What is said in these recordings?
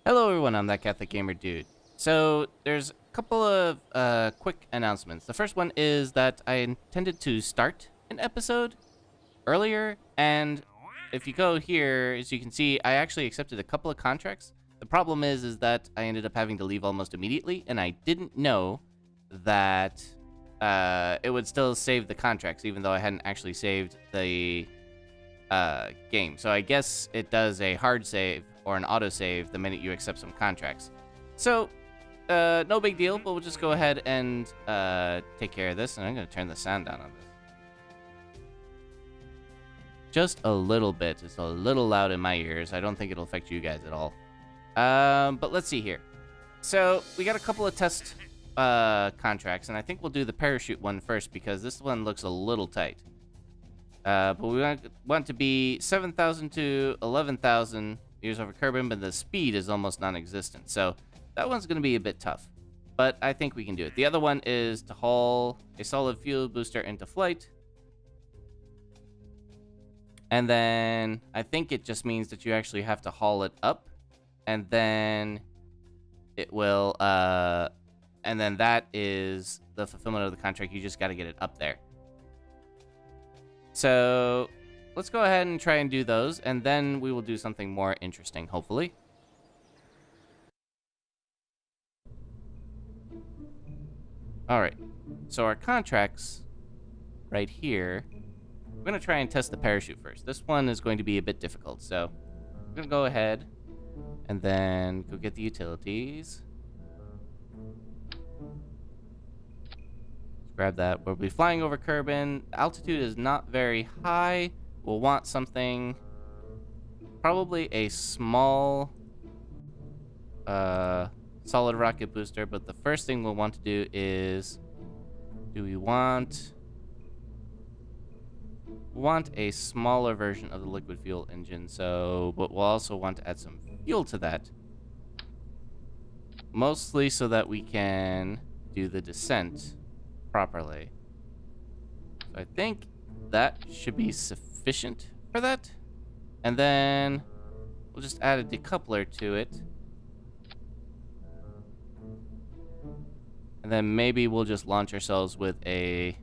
Hello everyone, I'm that Catholic Gamer Dude. So there's a couple of quick announcements. The first one is that I intended to start an episode earlier, and if you go here, as you can see, I actually accepted a couple of contracts. The problem is that I ended up having to leave almost immediately, and I didn't know that it would still save the contracts, even though I hadn't actually saved the game. So I guess it does a hard save or an autosave the minute you accept some contracts. So, no big deal, but we'll just go ahead and take care of this. And I'm going to turn the sound down on this. Just a little bit. It's a little loud in my ears. I don't think it'll affect you guys at all. But let's see here. So, we got a couple of test contracts, and I think we'll do the parachute one first because this one looks a little tight. But we want to be 7,000 to 11,000 meters over Kerbal, but the speed is almost non-existent. So that one's going to be a bit tough, but I think we can do it. The other one is to haul a solid fuel booster into flight. And then I think it just means that you actually have to haul it up, and then it will, and then that is the fulfillment of the contract. You just got to get it up there. So let's go ahead and try and do those, and then we will do something more interesting, hopefully. All right, so our contracts right here, we're going to try and test the parachute first. This one is going to be a bit difficult, so we're going to go ahead and then go get the utilities. Grab that. We'll be flying over Kerbal. Altitude is not very high. We'll want something, probably a small solid rocket booster, but the first thing we'll want to do is, do we want a smaller version of the liquid fuel engine? So, but we'll also want to add some fuel to that, mostly so that we can do the descent properly. So I think that should be sufficient for that. And then we'll just add a decoupler to it. And then maybe we'll just launch ourselves with a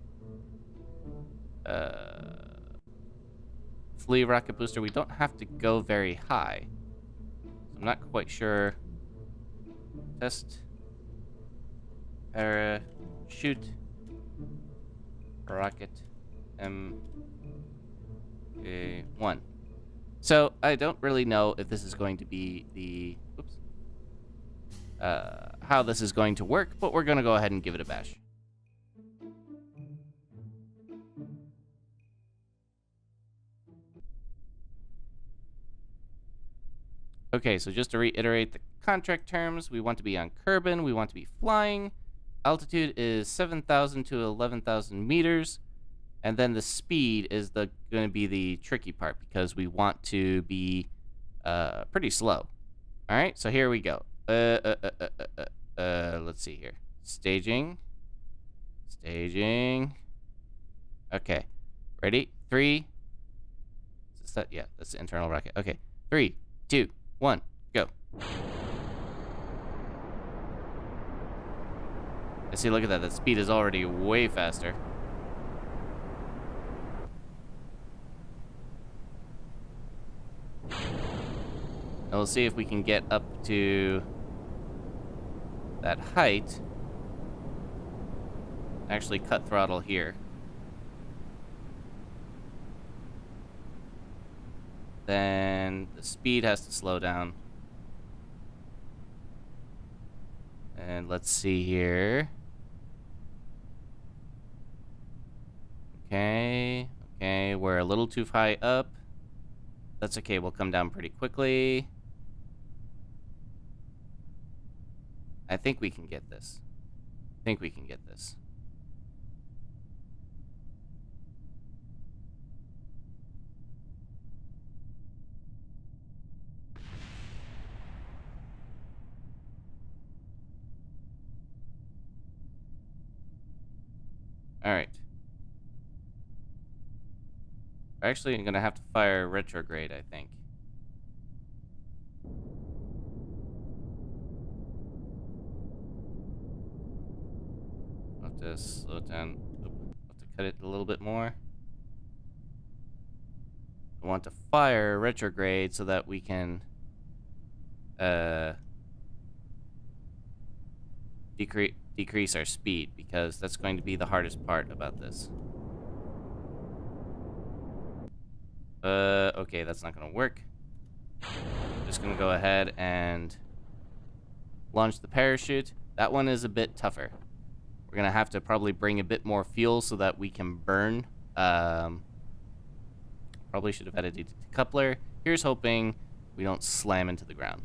flea rocket booster. We don't have to go very high. So I'm not quite sure. Test. Parachute. Rocket M1. So I don't really know if this is going to be the how this is going to work, but we're gonna go ahead and give it a bash. Okay, so just to reiterate the contract terms, we want to be on Kerbal, we want to be flying. Altitude is 7,000 to 11,000 meters. And then the speed is going to be the tricky part because we want to be pretty slow. All right, so here we go. Let's see here. Staging. Okay, ready? 3. Is that? Yeah, that's the internal rocket. Okay, 3, 2, 1, go. I see, look at that. The speed is already way faster. And we'll see if we can get up to that height. Actually cut throttle here. Then the speed has to slow down. And let's see here. Okay, we're a little too high up. That's okay, we'll come down pretty quickly. I think we can get this. All right. Actually, I'm gonna have to fire retrograde, I think. to slow it down. Oop, have to cut it a little bit more. I want to fire retrograde so that we can decrease our speed, because that's going to be the hardest part about this. Okay, that's not gonna work. Just gonna go ahead and launch the parachute. That one is a bit tougher. We're gonna have to probably bring a bit more fuel so that we can burn. Probably should have added a decoupler. Here's hoping we don't slam into the ground.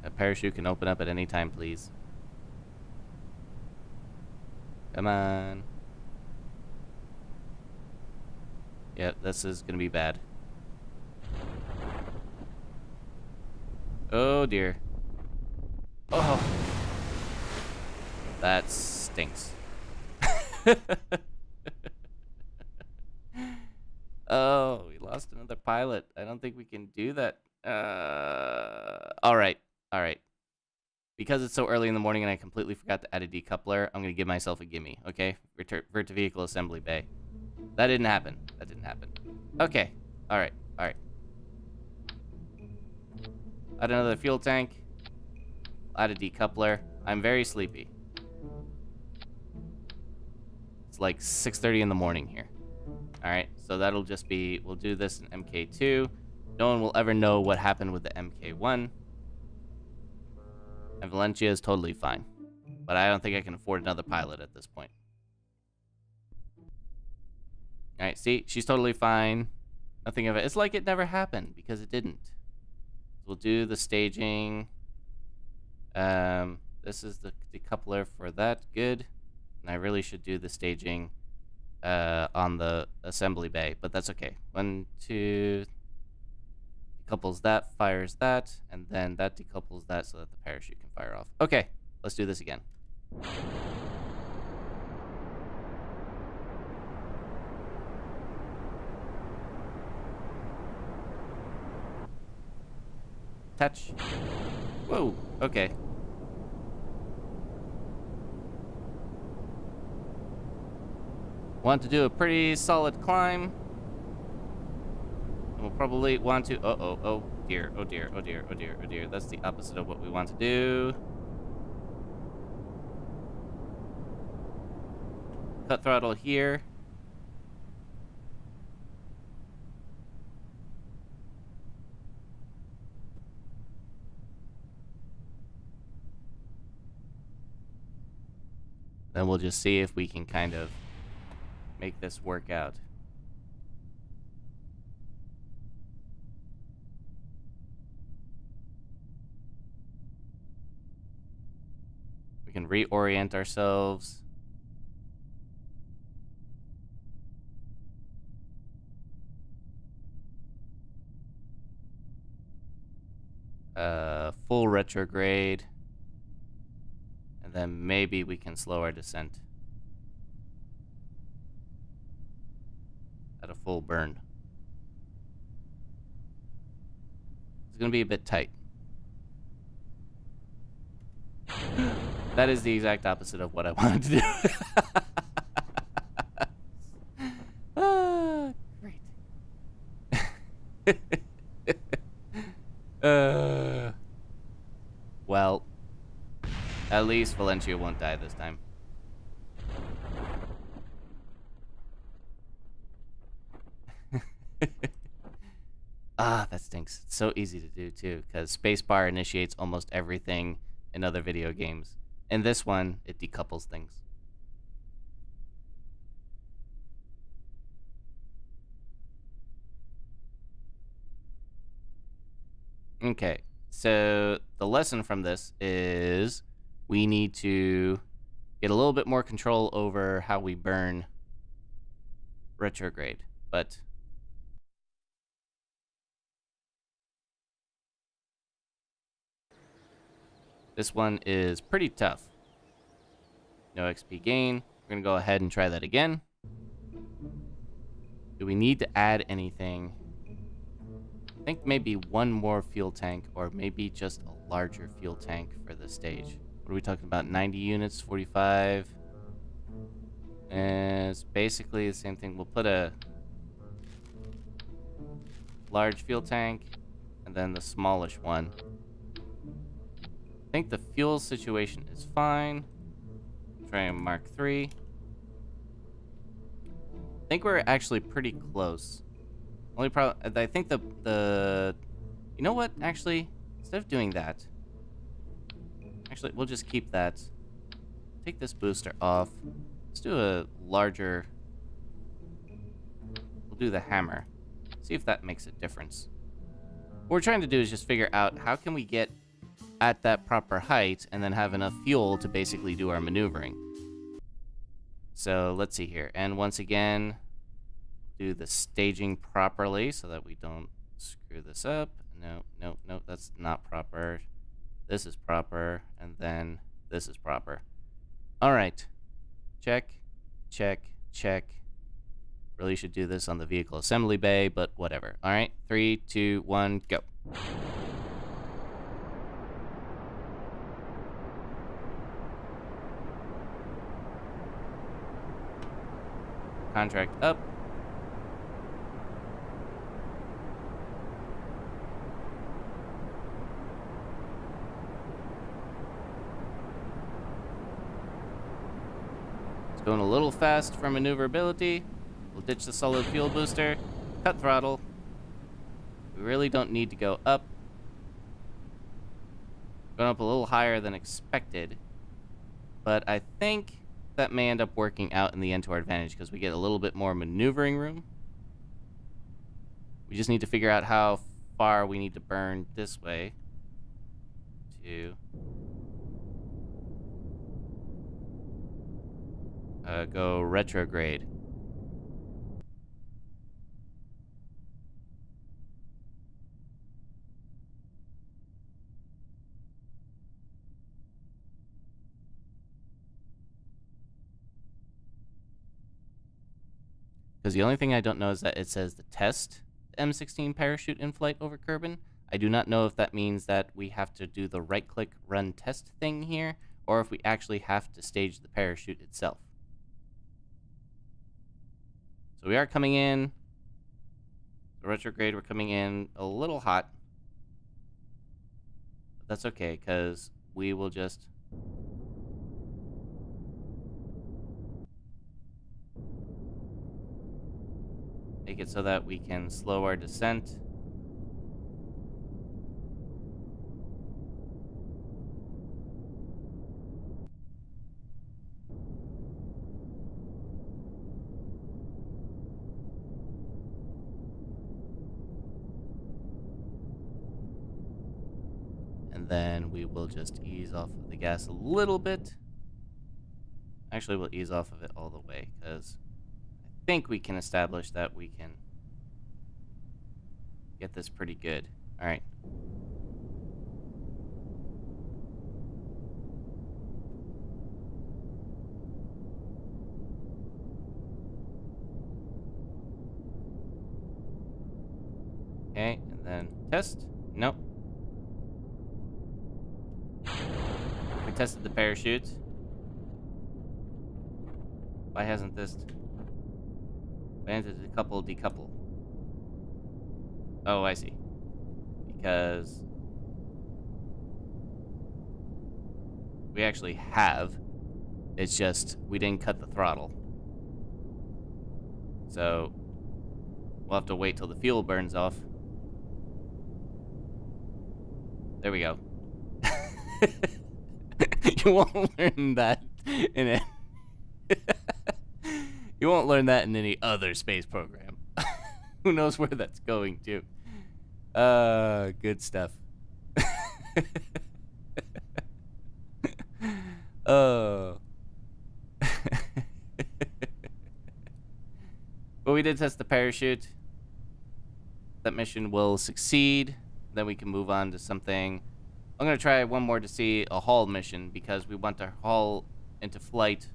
A parachute can open up at any time, please. Come on. Yep, this is gonna be bad. Oh dear. Oh. That stinks. Oh, we lost another pilot. I don't think we can do that. Alright. Alright. Because it's so early in the morning and I completely forgot to add a decoupler, I'm going to give myself a gimme, okay? Vert to vehicle assembly bay. That didn't happen. That didn't happen. Okay. Alright. Alright. Add another fuel tank. Add a decoupler. I'm very sleepy. It's like 6:30 in the morning here. Alright, so that'll just be... We'll do this in MK2. No one will ever know what happened with the MK1. And Valencia is totally fine. But I don't think I can afford another pilot at this point. Alright, see? She's totally fine. Nothing of it. It's like it never happened, because it didn't. We'll do the staging. This is the decoupler for that. Good. And I really should do the staging on the assembly bay, but that's okay. 1, 2... Decouples that, fires that, and then that decouples that so that the parachute can fire off. Okay, let's do this again. Touch. Whoa, okay. Want to do a pretty solid climb. We'll probably want to... oh dear, oh dear, oh dear, oh dear, oh dear. That's the opposite of what we want to do. Cut throttle here. Then we'll just see if we can kind of make this work out. We can reorient ourselves. Full retrograde. And then maybe we can slow our descent at a full burn. It's gonna be a bit tight. That is the exact opposite of what I wanted to do. Ah, great. Well, at least Valencia won't die this time. Ah, that stinks. It's so easy to do too, because spacebar initiates almost everything in other video games. In this one, it decouples things. Okay, so the lesson from this is we need to get a little bit more control over how we burn retrograde, but this one is pretty tough. No XP gain. We're gonna go ahead and try that again. Do we need to add anything? I think maybe one more fuel tank, or maybe just a larger fuel tank for the stage. What are we talking about? 90 units, 45. And it's basically the same thing. We'll put a large fuel tank and then the smallish one. I think the fuel situation is fine. Try and Mark 3. I think we're actually pretty close. Only problem, I think the you know what? Actually, instead of doing that, actually we'll just keep that. Take this booster off. Let's do a larger. We'll do the hammer. See if that makes a difference. What we're trying to do is just figure out how can we get at that proper height and then have enough fuel to basically do our maneuvering. So let's see here. And once again, do the staging properly so that we don't screw this up. No, that's not proper. This is proper, and then this is proper. All right. Check, check, check. Really should do this on the vehicle assembly bay, but whatever. All right, 3, 2, 1, go. Contract up. It's going a little fast for maneuverability. We'll ditch the solid fuel booster. Cut throttle. We really don't need to go up. Going up a little higher than expected. But I think that may end up working out in the end to our advantage because we get a little bit more maneuvering room. We just need to figure out how far we need to burn this way to go retrograde. Because the only thing I don't know is that it says the test M16 parachute in flight over Kerbal. I do not know if that means that we have to do the right-click run test thing here, or if we actually have to stage the parachute itself. So we are coming in. The retrograde, we're coming in a little hot. But that's okay, because we will just... make it so that we can slow our descent. And then we will just ease off of the gas a little bit. Actually, we'll ease off of it all the way, because I think we can establish that we can get this pretty good. All right. Okay, and then test. Nope. We tested the parachute. Why hasn't this... Banded decouple. Oh, I see. Because we actually have. It's just we didn't cut the throttle. So we'll have to wait till the fuel burns off. There we go. You won't learn that in it. You won't learn that in any other space program. Who knows where that's going to? Good stuff. Oh. But we did test the parachute. That mission will succeed. Then we can move on to something. I'm going to try one more to see a haul mission because we want to haul into flight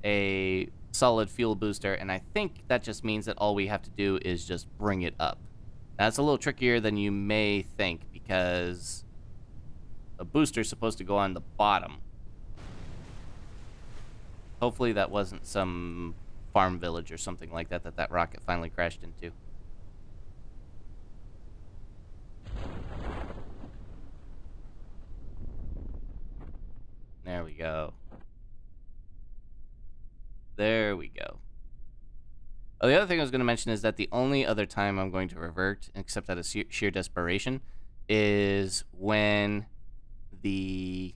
a solid fuel booster, and I think that just means that all we have to do is just bring it up. That's a little trickier than you may think, because a booster's supposed to go on the bottom. Hopefully that wasn't some farm village or something like that that rocket finally crashed into. There we go. There we go. Oh, the other thing I was going to mention is that the only other time I'm going to revert, except out of sheer desperation, is when the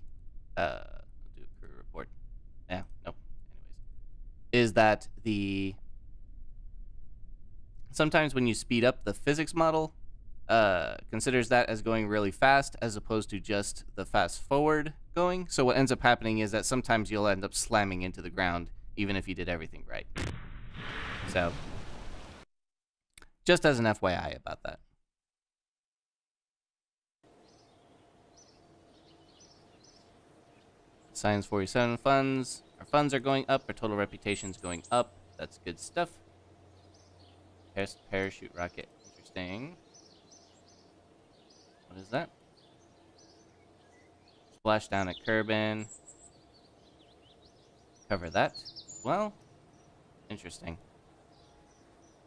do a crew report. Yeah, nope. Anyways, is that the sometimes when you speed up, the physics model considers that as going really fast as opposed to just the fast forward going. So what ends up happening is that sometimes you'll end up slamming into the ground even if you did everything right. So just as an FYI about that. Science 47 funds. Our funds are going up. Our total reputation's going up. That's good stuff. Parachute rocket. Interesting. What is that? Splash down at Kerbal. Cover that as well. Interesting.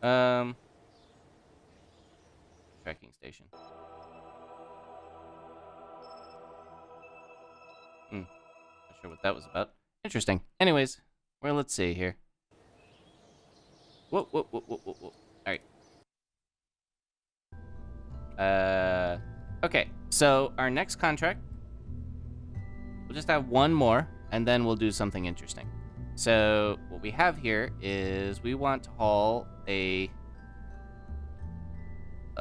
Tracking station. Not sure what that was about. Interesting. Anyways, well, let's see here. Whoa. Alright. Okay, so our next contract, we'll just have one more, and then we'll do something interesting. So what we have here is we want to haul a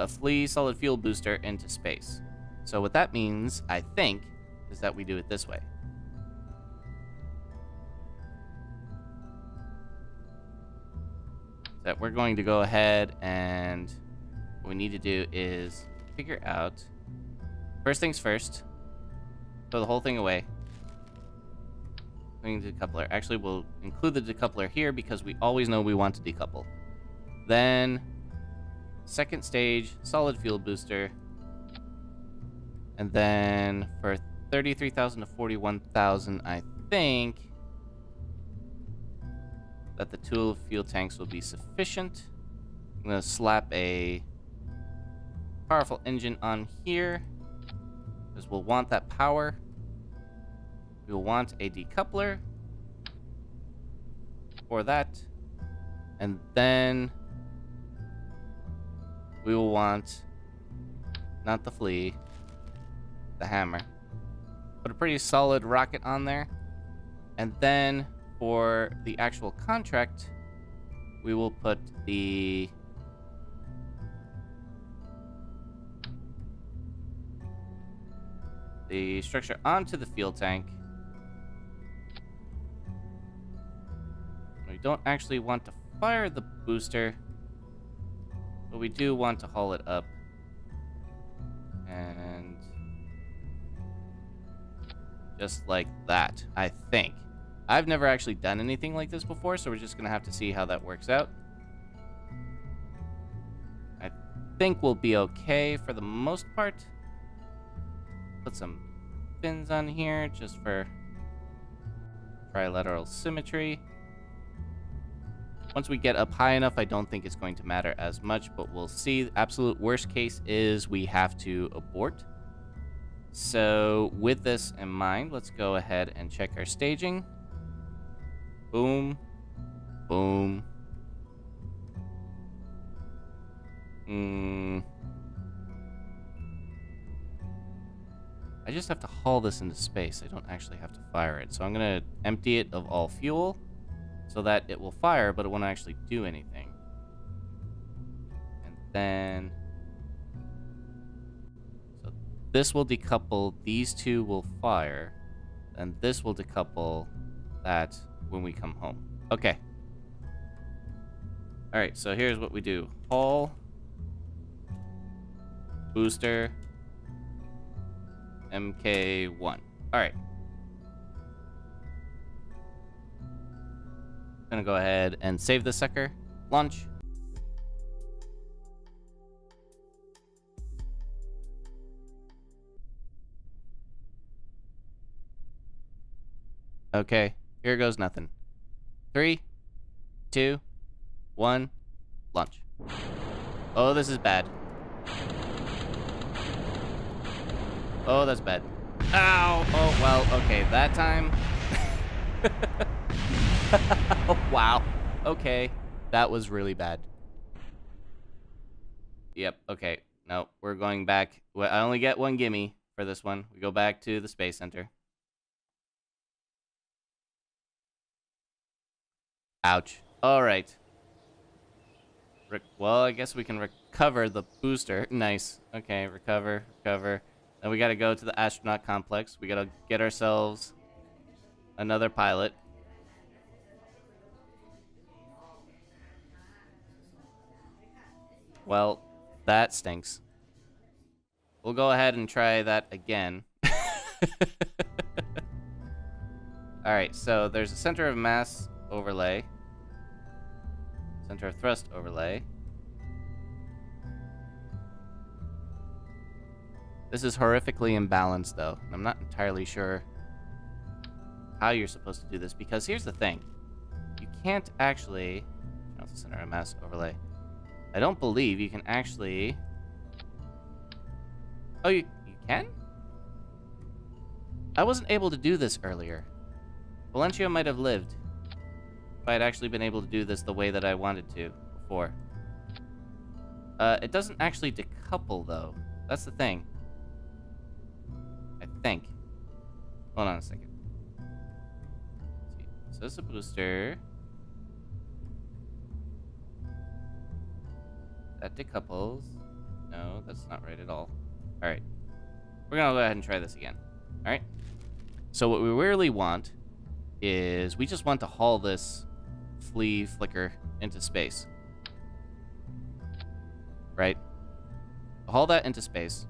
flea solid fuel booster into space. So what that means, I think, is that we do it this way. That we're going to go ahead, and what we need to do is figure out, first things first, throw the whole thing away. Including the decoupler. Actually, we'll include the decoupler here because we always know we want to decouple. Then, second stage, solid fuel booster. And then for 33,000 to 41,000, I think that the two fuel tanks will be sufficient. I'm going to slap a powerful engine on here because we'll want that power. We'll want a decoupler for that. And then we will want, not the flea, the hammer. Put a pretty solid rocket on there. And then for the actual contract, we will put the structure onto the fuel tank. We don't actually want to fire the booster, but we do want to haul it up. And just like that, I think. I've never actually done anything like this before, so we're just going to have to see how that works out. I think we'll be okay for the most part. Put some fins on here just for trilateral symmetry. Once we get up high enough, I don't think it's going to matter as much, but we'll see. Absolute worst case is we have to abort. So with this in mind, let's go ahead and check our staging. Boom. Boom. I just have to haul this into space. I don't actually have to fire it. So I'm going to empty it of all fuel so that it will fire, but it won't actually do anything. And then, so this will decouple, these two will fire, and this will decouple that when we come home. Okay. Alright, so here's what we do. Haul, booster, MK1. Alright. Gonna go ahead and save this sucker. Launch. Okay, here goes nothing. 3, 2, 1, launch. Oh, this is bad. Oh, that's bad. Ow! Oh, well, okay, that time. Wow. Okay, that was really bad. Yep, okay. No, we're going back. I only get one gimme for this one. We go back to the Space Center. Ouch. Alright. Well, I guess we can recover the booster. Nice. Okay, recover. Then we gotta go to the astronaut complex. We gotta get ourselves another pilot. Well, that stinks. We'll go ahead and try that again. Alright, so there's a center of mass overlay. Center of thrust overlay. This is horrifically imbalanced, though. And I'm not entirely sure how you're supposed to do this, because here's the thing. You can't actually... That's the center of mass overlay. I don't believe you can actually... Oh, you can? I wasn't able to do this earlier. Valencia might have lived if I had actually been able to do this the way that I wanted to before. It doesn't actually decouple, though. That's the thing. I think. Hold on a second. Let's see. So this is a booster. That decouples. No, that's not right at all. Alright. We're gonna go ahead and try this again. Alright? So what we really want is we just want to haul this flea flicker into space. Right? Haul that into space.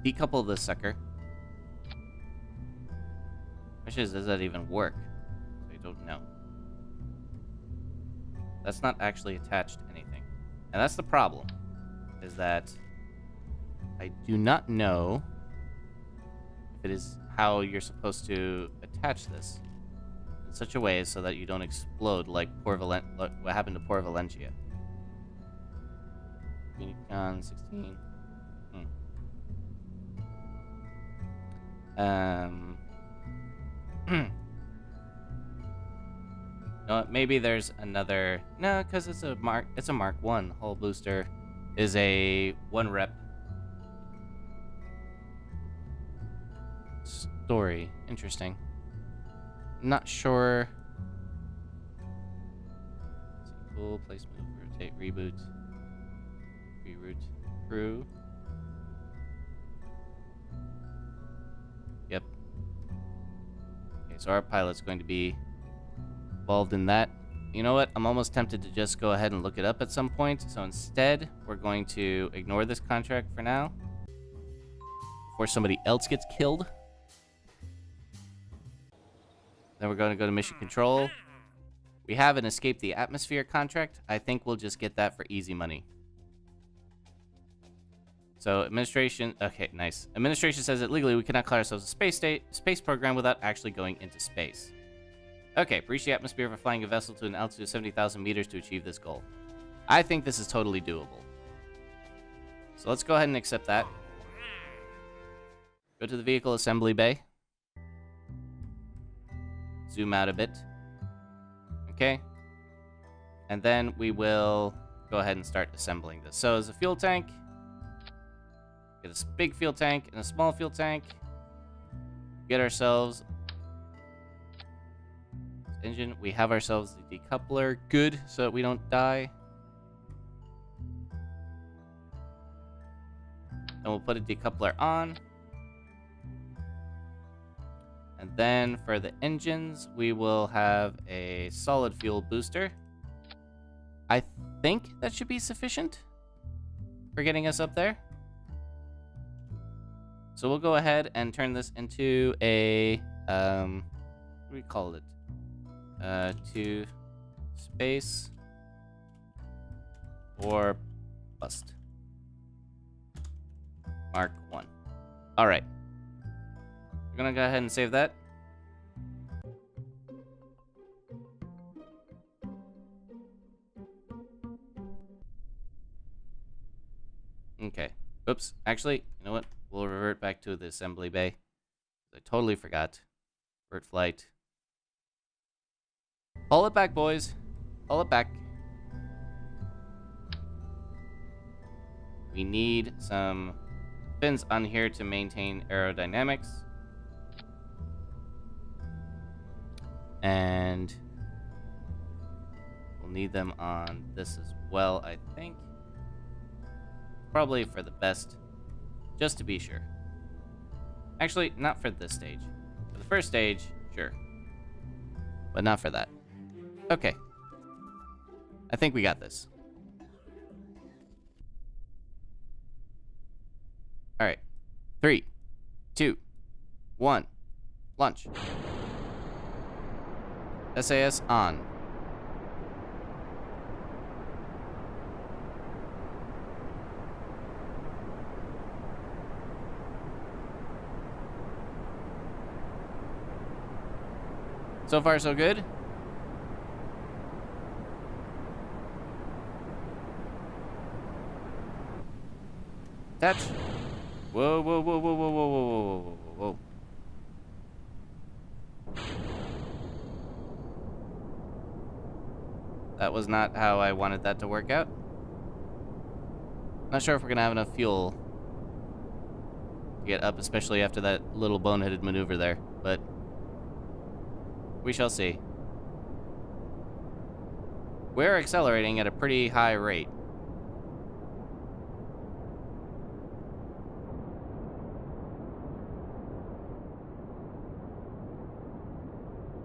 Decouple this sucker. Question is, does that even work? I don't know. That's not actually attached to anything. And that's the problem. Is that I do not know if it is how you're supposed to attach this in such a way so that you don't explode like what happened to poor Valencia. Unicon 16. No, maybe there's another. No, because it's a Mark 1. The whole booster is a 1 rep story. Interesting. Not sure. Let's see, pull, place, move, rotate, reboot, reroute, crew. Yep. Okay, so our pilot's going to be involved in that. You know what? I'm almost tempted to just go ahead and look it up at some point. So instead, we're going to ignore this contract for now. Before somebody else gets killed. Then we're going to go to mission control. We have an escape the atmosphere contract. I think we'll just get that for easy money. So administration, okay, nice. Administration says that legally we cannot call ourselves a space program without actually going into space. Okay, breach the atmosphere for flying a vessel to an altitude of 70,000 meters to achieve this goal. I think this is totally doable. So let's go ahead and accept that. Go to the vehicle assembly bay. Zoom out a bit. Okay. And then we will go ahead and start assembling this. So as a fuel tank, get a big fuel tank and a small fuel tank. Get ourselves engine. We have ourselves the decoupler. Good, so that we don't die. And we'll put a decoupler on. And then for the engines, we will have a solid fuel booster. I think that should be sufficient for getting us up there. So we'll go ahead and turn this into a, what do we call it? To space or bust. Mark 1. All right. We're gonna go ahead and save that. Okay. Oops. Actually, you know what? We'll revert back to the assembly bay. I totally forgot. Revert flight. Pull it back, boys. Pull it back. We need some fins on here to maintain aerodynamics. And we'll need them on this as well, I think. Probably for the best, just to be sure. Actually, not for this stage. For the first stage, sure. But not for that. Okay. I think we got this. Alright. 3, 2, 1. Launch. SAS on. So far, so good. Attach. Whoa, whoa, whoa, whoa, whoa, whoa, whoa, whoa, whoa, whoa. That was not how I wanted that to work out. Not sure if we're gonna have enough fuel to get up, especially after that little boneheaded maneuver there, but we shall see. We're accelerating at a pretty high rate.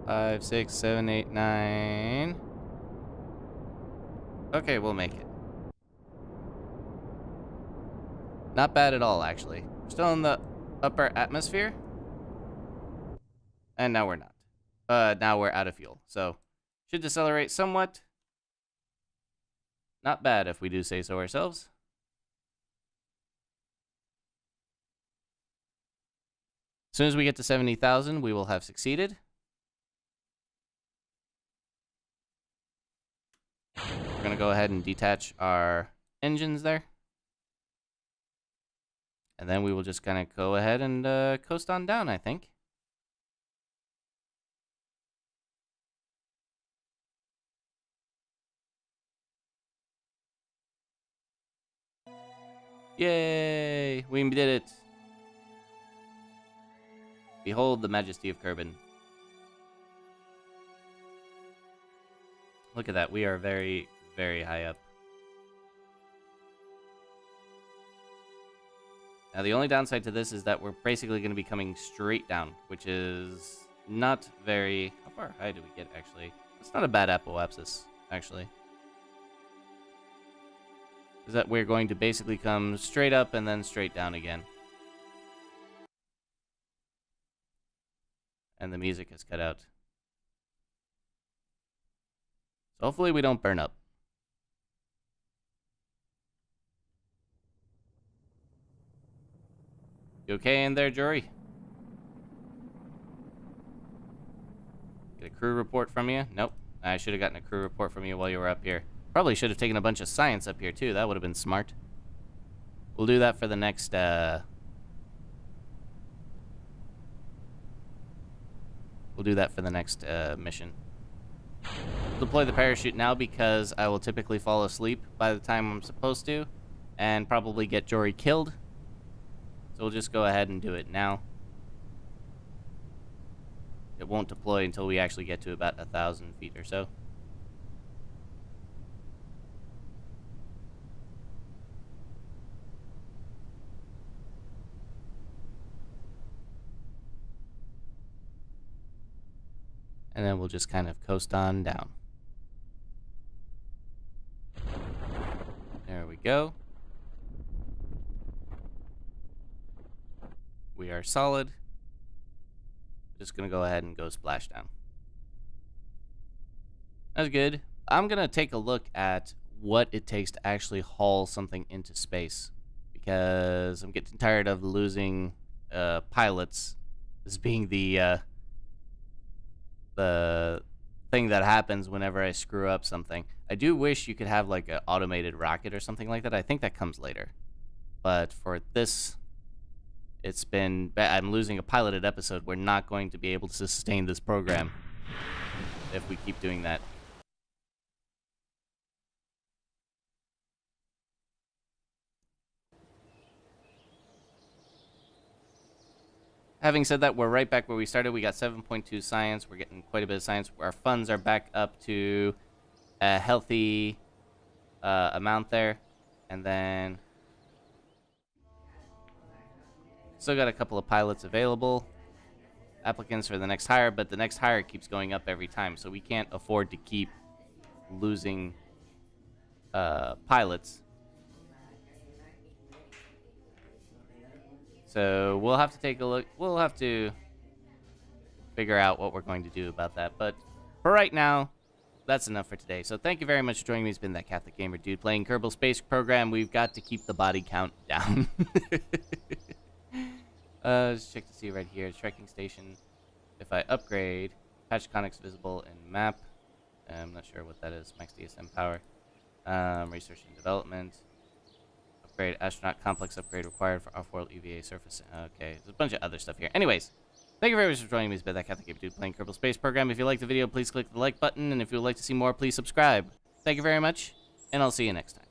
Five, 6, 7, 8, 9. Okay, we'll make it. Not bad at all, actually. We're still in the upper atmosphere. And now we're not. Now we're out of fuel. So, should decelerate somewhat. Not bad if we do say so ourselves. As soon as we get to 70,000, we will have succeeded. We're going to go ahead and detach our engines there. And then we will just kind of go ahead and coast on down, I think. Yay! We did it! Behold the majesty of Kerbal. Look at that. We are very, very high up. Now, the only downside to this is that we're basically going to be coming straight down, which is not very... How far high do we get, actually? It's not a bad apoapsis, actually. Is that we're going to basically come straight up and then straight down again. And the music has cut out. So hopefully we don't burn up. You okay in there, Jory? Get a crew report from you? Nope. I should have gotten a crew report from you while you were up here. Probably should have taken a bunch of science up here, too. That would have been smart. We'll do that for the next, We'll do that for the next, mission. Deploy the parachute now because I will typically fall asleep by the time I'm supposed to. And probably get Jory killed. So we'll just go ahead and do it now. It won't deploy until we actually get to about 1,000 feet or so. And then we'll just kind of coast on down. There we go. we are solid. Just gonna go ahead and go splashdown. That's good. I'm gonna take a look at what it takes to actually haul something into space, because I'm getting tired of losing pilots as being the thing that happens whenever I screw up something. I do wish you could have like an automated rocket or something like that. I think that comes later. But for this, it's been... I'm losing a piloted episode. We're not going to be able to sustain this program if we keep doing that. Having said that, we're right back where we started. We got 7.2 science. We're getting quite a bit of science. Our funds are back up to a healthy amount there. And then... still got a couple of pilots available. Applicants for the next hire, but the next hire keeps going up every time. So we can't afford to keep losing pilots. So we'll have to take a look. We'll have to figure out what we're going to do about that. But for right now, that's enough for today. So thank you very much for joining me. It's been that Catholic Gamer Dude playing Kerbal Space Program. We've got to keep the body count down. Let's check to see right here. Trekking station. If I upgrade, patch conics visible in map. I'm not sure what that is. Max DSM power. Research and development. Upgrade astronaut complex upgrade required for off-world EVA surface. Okay, there's a bunch of other stuff here. Anyways, thank you very much for joining me. It's been that Catholic Gamer Dude playing Kerbal Space Program. If you liked the video, please click the like button, and if you would like to see more, please subscribe. Thank you very much, and I'll see you next time.